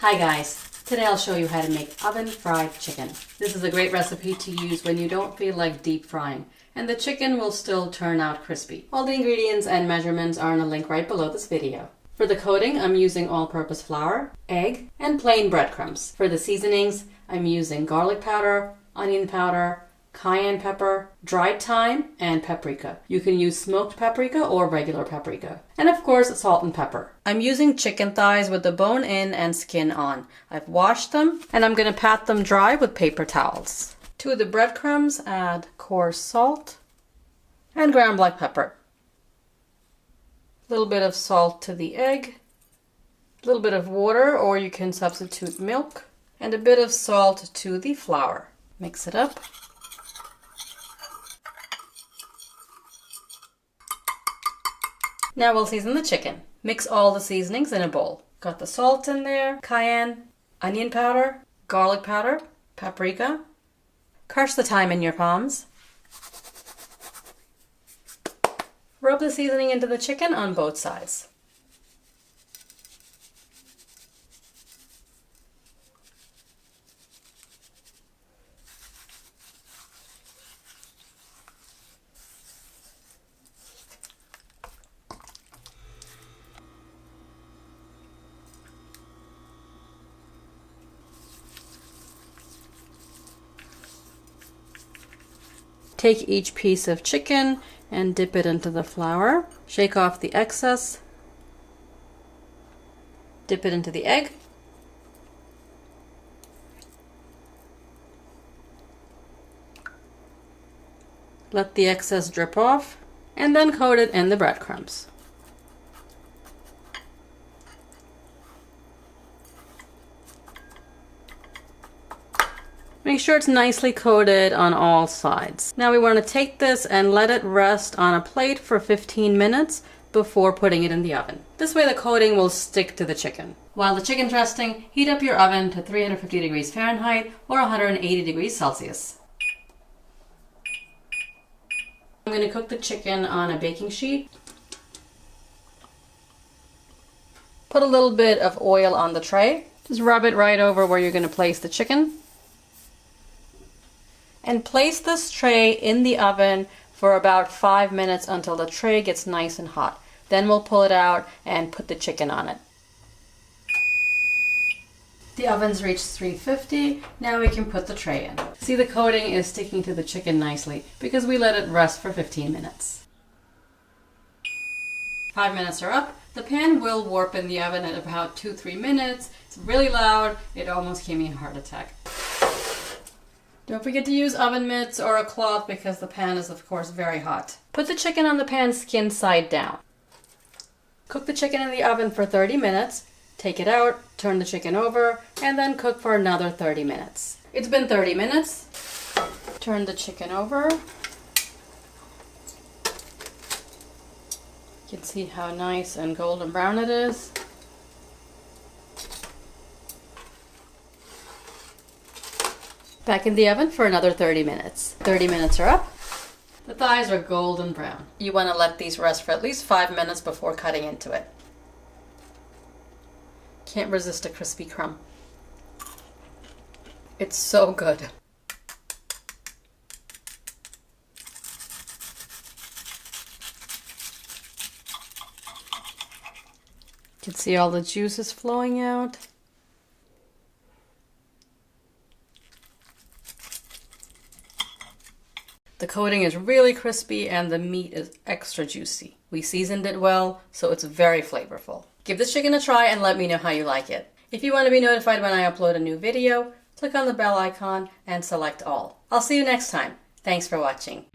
Hi guys, today I'll show you how to make oven fried chicken. This is a great recipe to use when you don't feel like deep frying, and the chicken will still turn out crispy. All the ingredients and measurements are in a link right below this video. For the coating, I'm using all-purpose flour, egg, and plain breadcrumbs. For the seasonings, I'm using garlic powder, onion powder, cayenne pepper, dried thyme, and paprika. You can use smoked paprika or regular paprika. And of course, salt and pepper. I'm using chicken thighs with the bone in and skin on. I've washed them and I'm going to pat them dry with paper towels. To the breadcrumbs, add coarse salt and ground black pepper. A little bit of salt to the egg, a little bit of water, or you can substitute milk, and a bit of salt to the flour. Mix it up. Now we'll season the chicken. Mix all the seasonings in a bowl. Got the salt in there, cayenne, onion powder, garlic powder, paprika. Crush the thyme in your palms. Rub the seasoning into the chicken on both sides. Take each piece of chicken and dip it into the flour. Shake off the excess. Dip it into the egg. Let the excess drip off, and then coat it in the breadcrumbs. Make sure it's nicely coated on all sides. Now we want to take this and let it rest on a plate for 15 minutes before putting it in the oven. This way the coating will stick to the chicken. While the chicken's resting, heat up your oven to 350 degrees Fahrenheit or 180 degrees Celsius. I'm going to cook the chicken on a baking sheet. Put a little bit of oil on the tray. Just rub it right over where you're going to place the chicken. And place this tray in the oven for about 5 minutes until the tray gets nice and hot. Then we'll pull it out and put the chicken on it. The oven's reached 350. Now we can put the tray in. See, the coating is sticking to the chicken nicely because we let it rest for 15 minutes. 5 minutes are up. The pan will warp in the oven at about 2-3 minutes. It's really loud. It almost gave me a heart attack. Don't forget to use oven mitts or a cloth because the pan is of course very hot. Put the chicken on the pan skin side down. Cook the chicken in the oven for 30 minutes. Take it out, turn the chicken over, and then cook for another 30 minutes. It's been 30 minutes. Turn the chicken over. You can see how nice and golden brown it is. Back in the oven for another 30 minutes. 30 minutes are up. The thighs are golden brown. You want to let these rest for at least 5 minutes before cutting into it. Can't resist a crispy crumb. It's so good. You can see all the juices flowing out. The coating is really crispy and the meat is extra juicy. We seasoned it well, so it's very flavorful. Give this chicken a try and let me know how you like it. If you want to be notified when I upload a new video, click on the bell icon and select all. I'll see you next time. Thanks for watching.